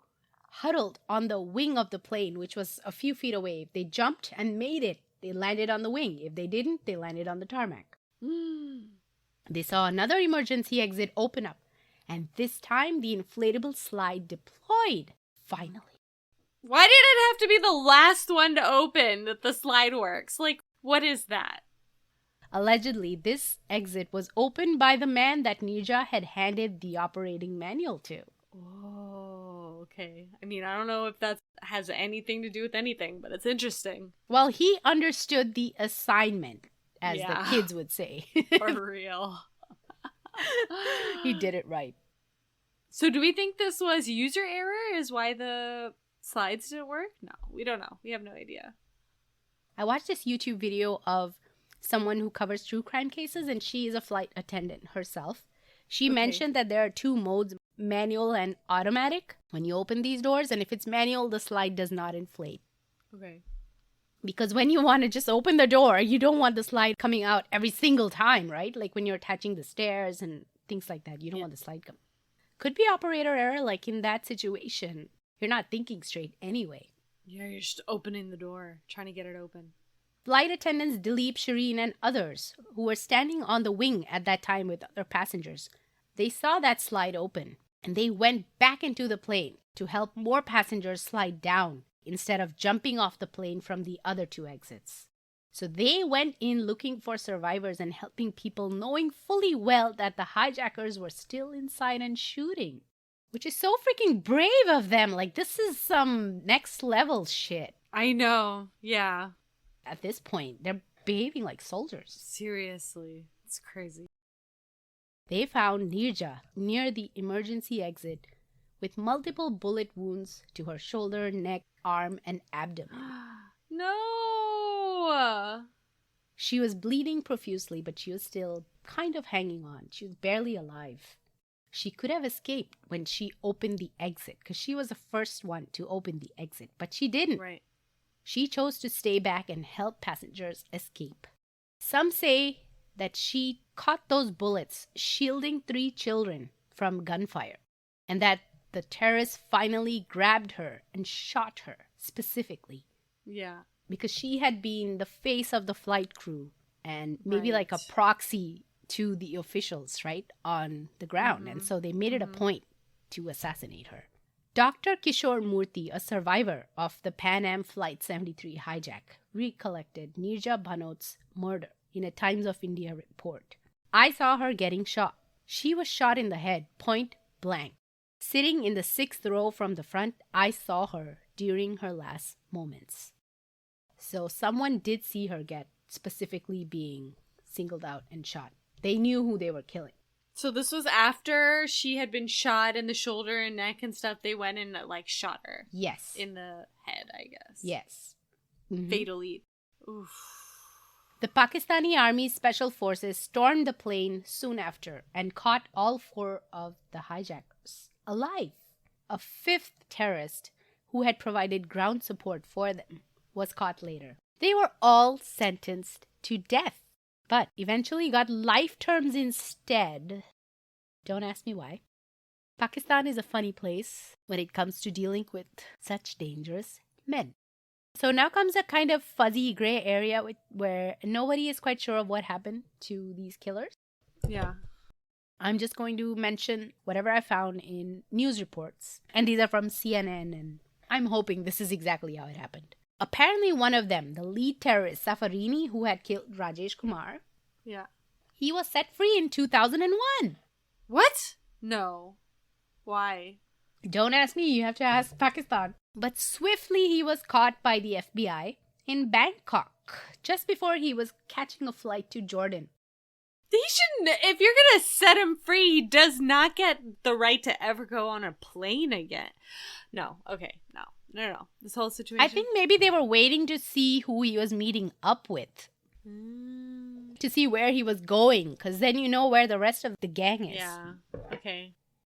huddled on the wing of the plane, which was a few feet away. If they jumped and made it, they landed on the wing. If they didn't, they landed on the tarmac. They saw another emergency exit open up, and this time the inflatable slide deployed. Finally. Why did it have to be the last one to open that the slide works? Like, what is that? Allegedly, this exit was opened by the man that Neerja had handed the operating manual to. Oh, okay. I mean, I don't know if that has anything to do with anything, but it's interesting. Well, he understood the assignment, as Yeah. the kids would say. For real. He did it right. So do we think this was user error is why the slides didn't work? No, we don't know. We have no idea. I watched this YouTube video of someone who covers true crime cases, and she is a flight attendant herself. She mentioned that there are two modes, manual and automatic, when you open these doors. And if it's manual, the slide does not inflate. Okay. Because when you want to just open the door, you don't want the slide coming out every single time, right? Like when you're attaching the stairs and things like that. You don't want the slide come. Could be operator error, like in that situation. You're not thinking straight anyway. Yeah, you're just opening the door, trying to get it open. Flight attendants Dilip, Shireen, and others who were standing on the wing at that time with other passengers, they saw that slide open and they went back into the plane to help more passengers slide down instead of jumping off the plane from the other two exits. So they went in looking for survivors and helping people, knowing fully well that the hijackers were still inside and shooting. Which is so freaking brave of them. Like, this is some next level shit. I know. Yeah. At this point, they're behaving like soldiers. Seriously. It's crazy. They found Neerja near the emergency exit with multiple bullet wounds to her shoulder, neck, arm, and abdomen. No! She was bleeding profusely, but she was still kind of hanging on. She was barely alive. She could have escaped when she opened the exit, because she was the first one to open the exit, but she didn't. Right. She chose to stay back and help passengers escape. Some say that she caught those bullets shielding 3 children from gunfire, and that the terrorists finally grabbed her and shot her specifically. Yeah. Because she had been the face of the flight crew and maybe Right. like a proxy to the officials, right, on the ground. And so they made it a point to assassinate her. Dr. Kishore Murthy, a survivor of the Pan Am Flight 73 hijack, recollected Neerja Bhanot's murder in a Times of India report. I saw her getting shot. She was shot in the head, point blank. Sitting in the 6th row from the front, I saw her during her last moments. So someone did see her get specifically being singled out and shot. They knew who they were killing. So this was after she had been shot in the shoulder and neck and stuff. They went and like shot her. Yes. In the head, I guess. Yes. Mm-hmm. Fatally. Oof. The Pakistani Army Special Forces stormed the plane soon after and caught all 4 of the hijackers alive. A 5th terrorist who had provided ground support for them was caught later. They were all sentenced to death, but eventually got life terms instead. Don't ask me why. Pakistan is a funny place when it comes to dealing with such dangerous men. So now comes a kind of fuzzy gray area where nobody is quite sure of what happened to these killers. Yeah. I'm just going to mention whatever I found in news reports. And these are from CNN, and I'm hoping this is exactly how it happened. Apparently one of them, the lead terrorist Safarini, who had killed Rajesh Kumar, Yeah. he was set free in 2001. What? No. Why? Don't ask me, you have to ask Pakistan. But swiftly he was caught by the FBI in Bangkok just before he was catching a flight to Jordan. He shouldn't. If you're gonna set him free, he does not get the right to ever go on a plane again. No. Okay. No. This whole situation. I think maybe they were waiting to see who he was meeting up with. To see where he was going, because then you know where the rest of the gang is. Yeah. Okay.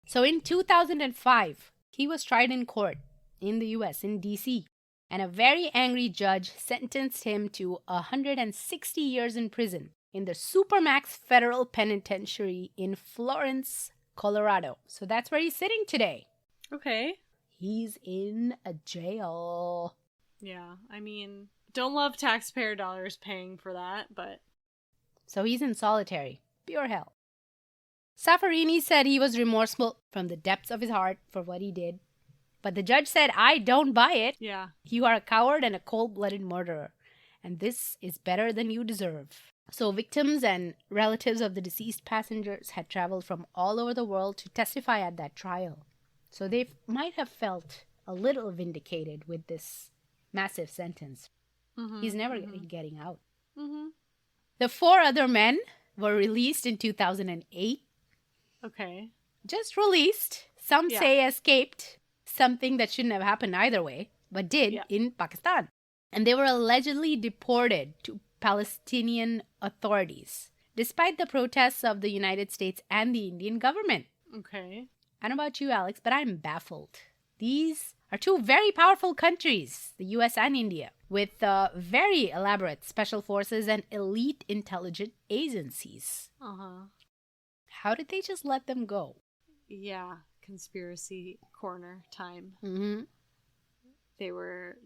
So in 2005, he was tried in court in the US, in DC. And a very angry judge sentenced him to 160 years in prison in the Supermax Federal Penitentiary in Florence, Colorado. So that's where he's sitting today. Okay. He's in a jail. Yeah. I mean, don't love taxpayer dollars paying for that, but... So he's in solitary. Pure hell. Safarini said he was remorseful from the depths of his heart for what he did. But the judge said, I don't buy it. Yeah. You are a coward and a cold-blooded murderer. And this is better than you deserve. So victims and relatives of the deceased passengers had traveled from all over the world to testify at that trial. So they might have felt a little vindicated with this massive sentence. He's never getting out. The 4 other men were released in 2008. Okay. Just released. Some say escaped. Something that shouldn't have happened either way, but did in Pakistan. And they were allegedly deported to Palestinian authorities, despite the protests of the United States and the Indian government. Okay. I don't know about you, Alex, but I'm baffled. These are 2 very powerful countries, the US and India, with very elaborate special forces and elite intelligence agencies. How did they just let them go? Yeah. Conspiracy corner time. They were,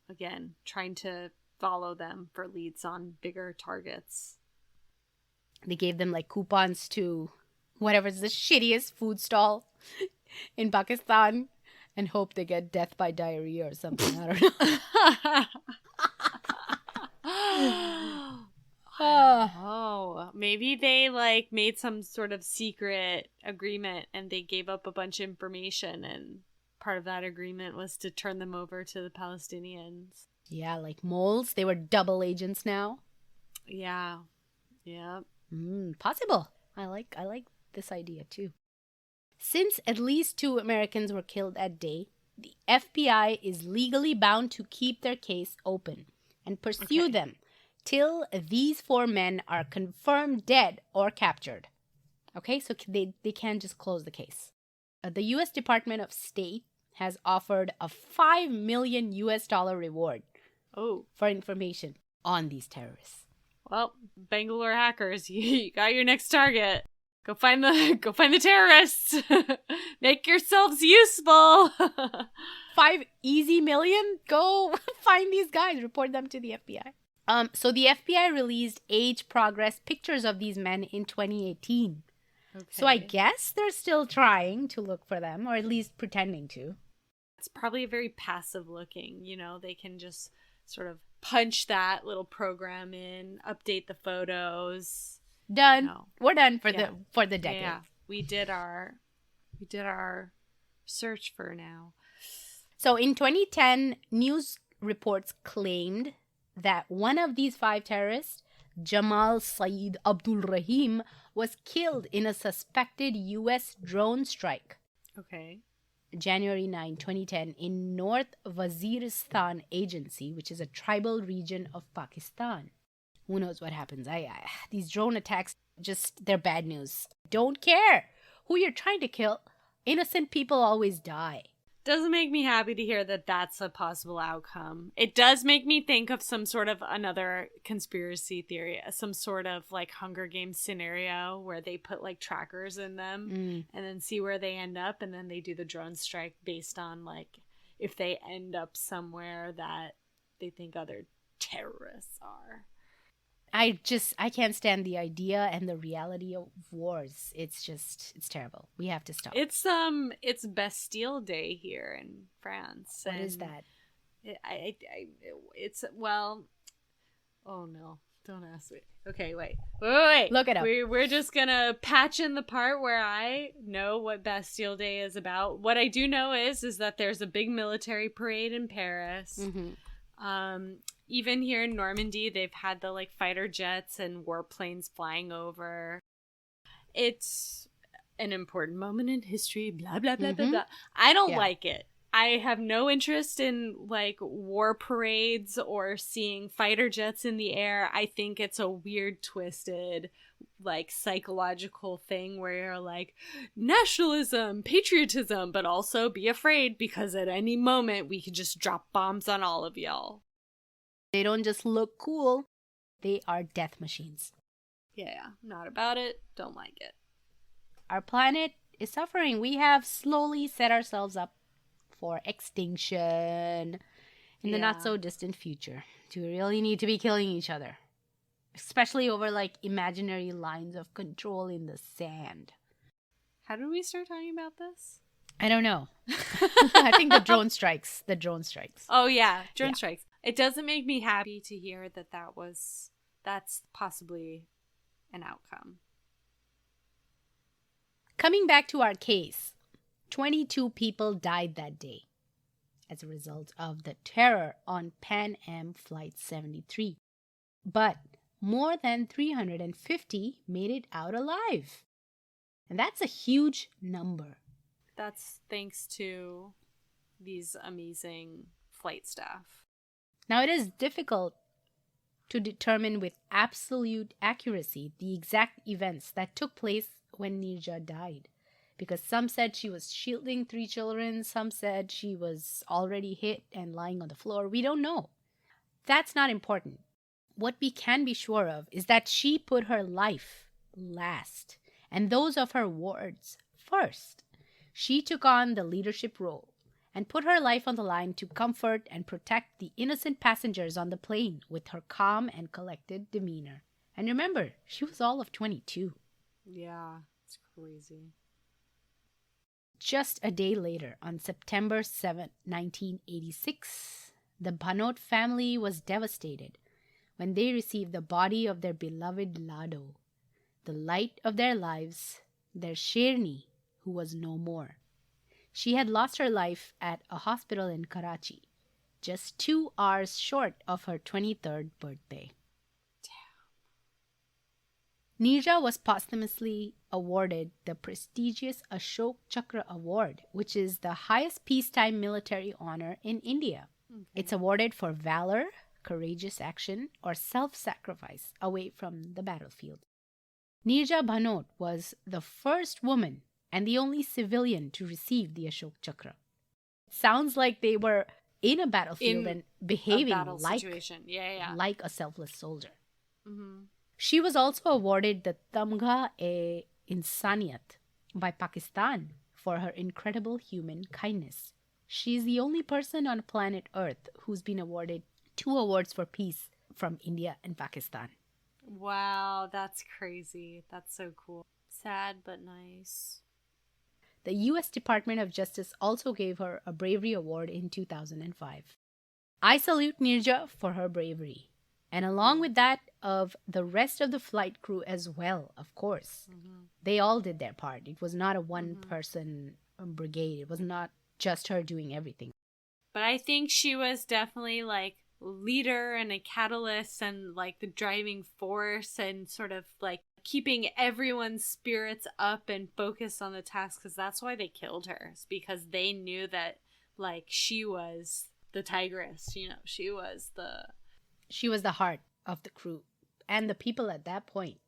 again, trying to follow them for leads on bigger targets. They gave them like coupons to whatever's the shittiest food stall in Pakistan and hope they get death by diarrhea or something. I don't know. Oh, maybe they made some sort of secret agreement and they gave up a bunch of information, and part of that agreement was to turn them over to the Palestinians. Yeah, like moles. They were double agents now. Yeah. Yeah. Possible. I like this idea too. Since at least 2 Americans were killed that day, the FBI is legally bound to keep their case open and pursue them till these 4 men are confirmed dead or captured. Okay, so they can't just close the case. The U.S. Department of State has offered a $5 million reward for information on these terrorists. Well, Bangalore hackers, you got your next target. Go find the terrorists. Make yourselves useful. 5 easy million? Go find these guys. Report them to the FBI. So the FBI released age progress pictures of these men in 2018. Okay. So I guess they're still trying to look for them, or at least pretending to. It's probably very passive looking. They can just sort of punch that little program in, update the photos. Done. We're done for the decade. Yeah, we did our search for now. So in 2010, news reports claimed that one of these 5 terrorists, Jamal Saeed Abdul Rahim, was killed in a suspected U.S. drone strike. Okay. January 9, 2010, in North Waziristan Agency, which is a tribal region of Pakistan. Who knows what happens? These drone attacks, they're bad news. Don't care who you're trying to kill. Innocent people always die. Doesn't make me happy to hear that that's a possible outcome. It does make me think of some sort of another conspiracy theory, some sort of Hunger Games scenario where they put trackers in them and then see where they end up, and then they do the drone strike based on if they end up somewhere that they think other terrorists are. I can't stand the idea and the reality of wars. It's terrible. We have to stop. It's Bastille Day here in France. What is that? Oh no, don't ask me. Okay, wait. Look it up. We're just gonna patch in the part where I know what Bastille Day is about. What I do know is that there's a big military parade in Paris. Even here in Normandy, they've had the fighter jets and warplanes flying over. It's an important moment in history, blah, blah, blah, blah, blah. I don't like it. I have no interest in war parades or seeing fighter jets in the air. I think it's a weird, twisted, psychological thing where you're nationalism, patriotism, but also be afraid because at any moment we could just drop bombs on all of y'all. They don't just look cool. They are death machines. Yeah, not about it. Don't like it. Our planet is suffering. We have slowly set ourselves up for extinction in the not so distant future. Do we really need to be killing each other? Especially over imaginary lines of control in the sand. How did we start talking about this? I don't know. I think the drone strikes. The drone strikes. Oh, yeah. Drone strikes. It doesn't make me happy to hear that that's possibly an outcome. Coming back to our case, 22 people died that day as a result of the terror on Pan Am Flight 73. But more than 350 made it out alive. And that's a huge number. That's thanks to these amazing flight staff. Now, it is difficult to determine with absolute accuracy the exact events that took place when Neerja died. Because some said she was shielding 3 children, some said she was already hit and lying on the floor. We don't know. That's not important. What we can be sure of is that she put her life last and those of her wards first. She took on the leadership role and put her life on the line to comfort and protect the innocent passengers on the plane with her calm and collected demeanor. And remember, she was all of 22. Yeah, it's crazy. Just a day later, on September 7, 1986, the Bhanot family was devastated when they received the body of their beloved Lado, the light of their lives, their Sherni, who was no more. She had lost her life at a hospital in Karachi, just 2 hours short of her 23rd birthday. Neerja was posthumously awarded the prestigious Ashok Chakra Award, which is the highest peacetime military honor in India. Okay. It's awarded for valor, courageous action, or self-sacrifice away from the battlefield. Neerja Bhanot was the first woman and the only civilian to receive the Ashok Chakra. It sounds like they were in a battlefield and behaving like a selfless soldier. Mm-hmm. She was also awarded the Tamgha-e-Insaniyat by Pakistan for her incredible human kindness. She is the only person on planet Earth who's been awarded 2 awards for peace from India and Pakistan. Wow, that's crazy. That's so cool. Sad but nice. The U.S. Department of Justice also gave her a Bravery Award in 2005. I salute Neerja for her bravery. And along with that, of the rest of the flight crew as well, of course. Mm-hmm. They all did their part. It was not a one-person brigade. It was not just her doing everything. But I think she was definitely like leader and a catalyst and like the driving force and sort of like keeping everyone's spirits up and focused on the task, because that's why they killed her. It's because they knew that like she was the tigress, you know, she was the heart of the crew and the people at that point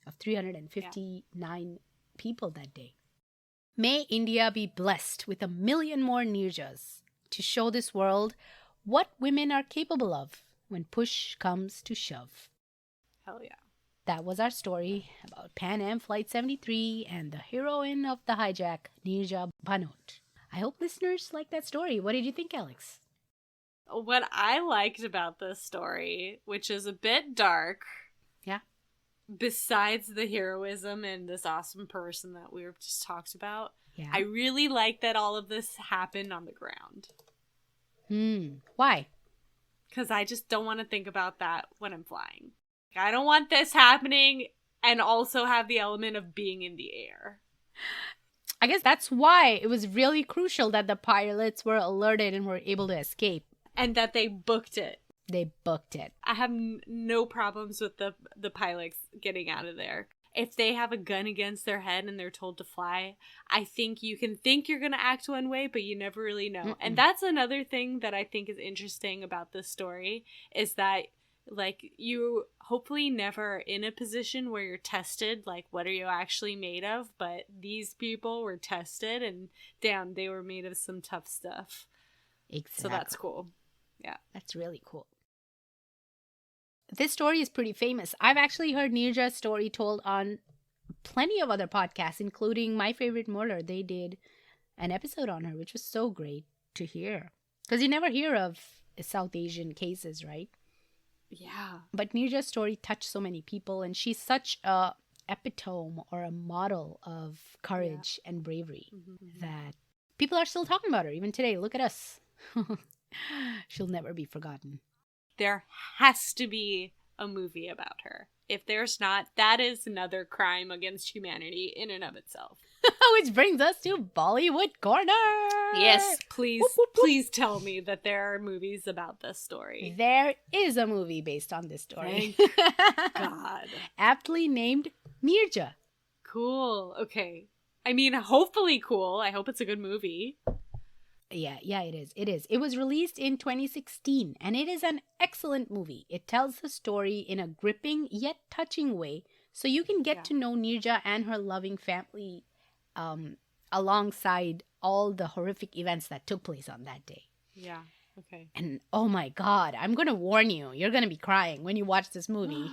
of 359 people that day. May India be blessed with 1 million more Neerjas to show this world what women are capable of when push comes to shove. Hell yeah. That was our story about Pan Am Flight 73 and the heroine of the hijack, Neerja Bhanot. I hope listeners like that story. What did you think, Alex? What I liked about this story, which is a bit dark, besides the heroism and this awesome person that we were just talked about, I really like that all of this happened on the ground. Why? Because I just don't want to think about that when I'm flying. I don't want this happening and also have the element of being in the air. I guess that's why it was really crucial that the pilots were alerted and were able to escape. And that they booked it. They booked it. I have no problems with the pilots getting out of there. If they have a gun against their head and they're told to fly, I think you can think you're going to act one way, but you never really know. Mm-mm. And that's another thing that I think is interesting about this story, is that like you hopefully never in a position where you're tested, like what are you actually made of? But these people were tested and damn, they were made of some tough stuff. Exactly. So that's cool. Yeah. That's really cool. This story is pretty famous. I've actually heard Neerja's story told on plenty of other podcasts, including My Favorite Murder. They did an episode on her, which was so great to hear. Because you never hear of South Asian cases, right? Yeah. But Neerja's story touched so many people, and she's such a epitome or a model of courage and bravery that People are still talking about her even today. Look at us. She'll never be forgotten. There has to be a movie about her. If there's not, that is another crime against humanity in and of itself. Which brings us to Bollywood Corner. Yes, please, Whoop, whoop, whoop. please tell me that there are movies about this story. There is a movie based on this story. Thank God. Aptly named Neerja. Cool. Okay. I mean, hopefully cool. I hope it's a good movie. Yeah, it is. It is. It was released in 2016, and it is an excellent movie. It tells the story in a gripping yet touching way, so you can get to know Neerja and her loving family alongside all the horrific events that took place on that day. Yeah. Okay. And oh my God, I'm going to warn you, you're going to be crying when you watch this movie.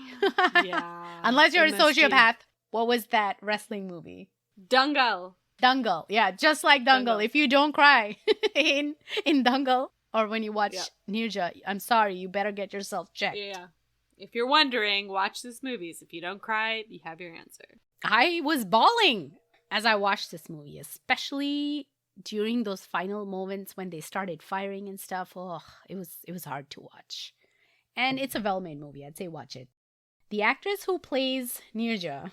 Yeah. Unless you're a sociopath. What was that wrestling movie? Dangal. Dangal. Yeah, just like Dangal. If you don't cry in Dangal or when you watch Neerja, I'm sorry, you better get yourself checked. Yeah. If you're wondering, watch these movies. If you don't cry, you have your answer. I was bawling as I watched this movie, especially during those final moments when they started firing and stuff. Oh, it was hard to watch. And it's a well-made movie. I'd say watch it. The actress who plays Neerja,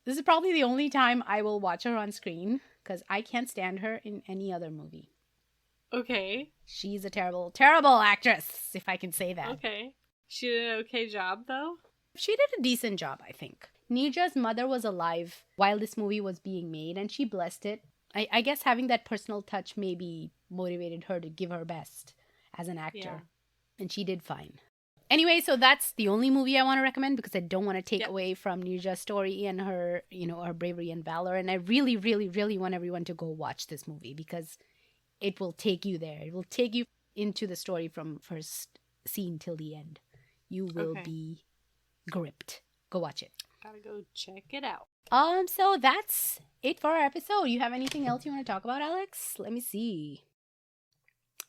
this is probably the only time I will watch her on screen because I can't stand her in any other movie. Okay. She's a terrible, terrible actress, if I can say that. Okay. She did an okay job, though? She did a decent job, I think. Neerja's mother was alive while this movie was being made, and she blessed it. I guess having that personal touch maybe motivated her to give her best as an actor. Yeah. And she did fine. Anyway, so that's the only movie I want to recommend because I don't want to take away from Neerja's story and her, her bravery and valor. And I really, really, really want everyone to go watch this movie because it will take you there. It will take you into the story from first scene till the end. You will be gripped. Go watch it. Gotta go check it out. So that's it for our episode. You have anything else you want to talk about, Alex? Let me see.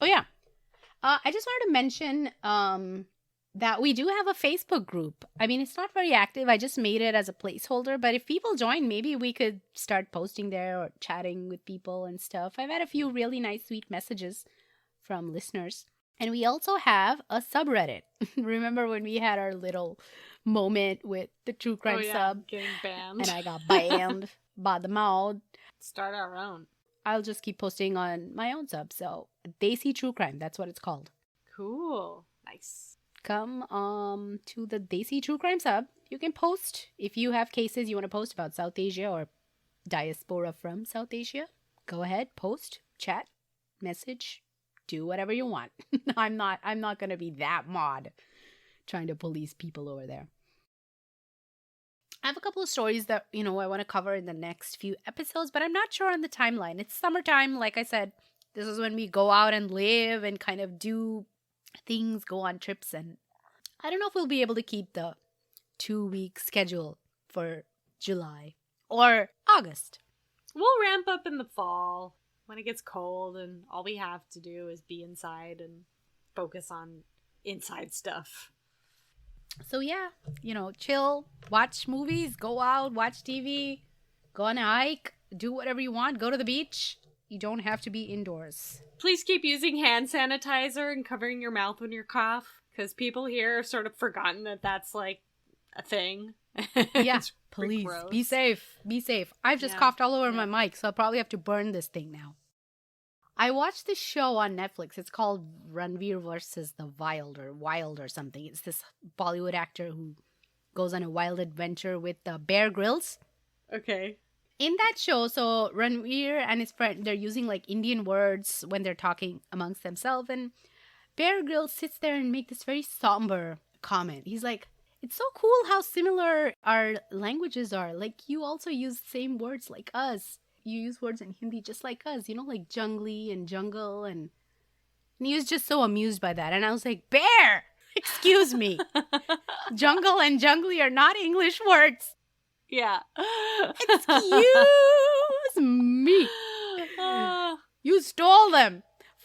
Oh, yeah. I just wanted to mention that we do have a Facebook group. I mean, it's not very active. I just made it as a placeholder. But if people join, maybe we could start posting there or chatting with people and stuff. I've had a few really nice, sweet messages from listeners. And we also have a subreddit. Remember when we had our little moment with the true crime sub? Getting banned. And I got banned by the mouth. Start our own. I'll just keep posting on my own sub. So, Desi True Crime, that's what it's called. Cool. Nice. Come to the Desi True Crime sub. You can post if you have cases you want to post about South Asia or diaspora from South Asia. Go ahead, post, chat, message, do whatever you want. I'm not going to be that mod trying to police people over there. I have a couple of stories that, I want to cover in the next few episodes, but I'm not sure on the timeline. It's summertime, like I said. This is when we go out and live and kind of do things, go on trips, and I don't know if we'll be able to keep the 2-week schedule for July or August. We'll ramp up in the fall when it gets cold and all we have to do is be inside and focus on inside stuff. So yeah, chill, watch movies, go out, watch TV, go on a hike, do whatever you want, go to the beach. You don't have to be indoors. Please keep using hand sanitizer and covering your mouth when you cough, because people here have sort of forgotten that that's like a thing. Yeah, please be safe. Be safe. I've just coughed all over my mic, so I'll probably have to burn this thing now. I watched this show on Netflix. It's called Ranveer versus the Wild or something. It's this Bollywood actor who goes on a wild adventure with Bear Grylls. Okay. In that show, so Ranveer and his friend, they're using like Indian words when they're talking amongst themselves. And Bear Grylls sits there and makes this very somber comment. He's like, it's so cool how similar our languages are. Like, you also use the same words like us. You use words in Hindi just like us, like jungly and jungle. And he was just so amused by that. And I was like, Bear, excuse me. Jungle and jungly are not English words. Yeah. Excuse me. You stole them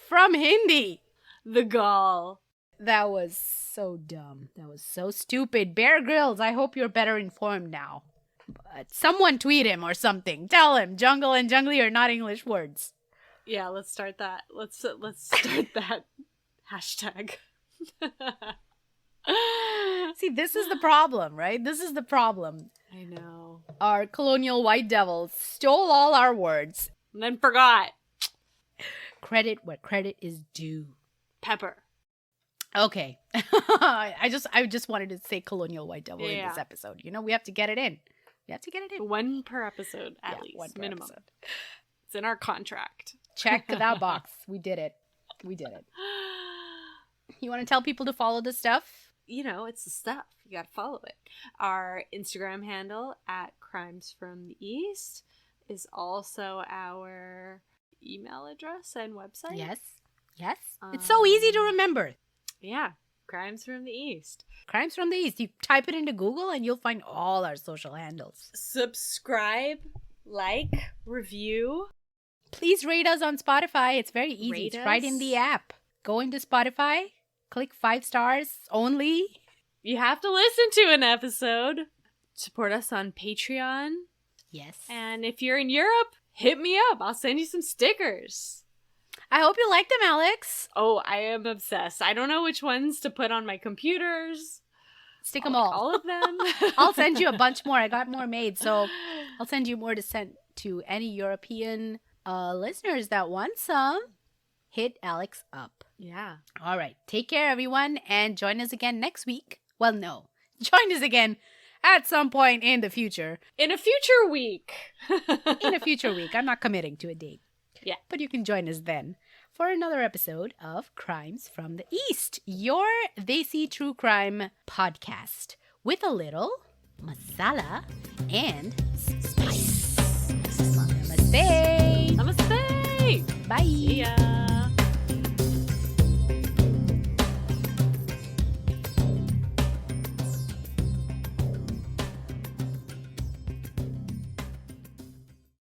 from Hindi. The gall. That was so dumb. That was so stupid. Bear Grylls, I hope you're better informed now. But someone tweet him or something. Tell him jungle and jungly are not English words. Yeah, let's start that. Let's start that hashtag. See, this is the problem, right? This is the problem. I know. Our colonial white devils stole all our words. And then forgot. Credit where credit is due. Pepper. Okay. I just wanted to say colonial white devil in this episode. You know, we have to get it in. We have to get it in. One per episode, at least. One minimum. Episode. It's in our contract. Check that box. We did it. We did it. You want to tell people to follow this stuff? You know, it's the stuff. You got to follow it. Our Instagram handle at Crimes from the East is also our email address and website. Yes. Yes. It's so easy to remember. Yeah. Crimes from the East. Crimes from the East. You type it into Google and you'll find all our social handles. Subscribe, like, review. Please rate us on Spotify. It's very easy. Rate it's us. right in the app. Go into Spotify. Click 5 stars only. You have to listen to an episode. Support us on Patreon. Yes. And if you're in Europe, hit me up. I'll send you some stickers. I hope you like them, Alex. Oh, I am obsessed. I don't know which ones to put on my computers. Stick them all. All of them. I'll send you a bunch more. I got more made, so I'll send you more to send to any European listeners that want some. Hit Alex up. Yeah. All right. Take care, everyone, and join us again next week. Well, no. Join us again at some point in the future. In a future week. In a future week. I'm not committing to a date. Yeah. But you can join us then for another episode of Crimes from the East, your Desi True Crime podcast with a little masala and spice. Namaste. Namaste. Bye. See ya.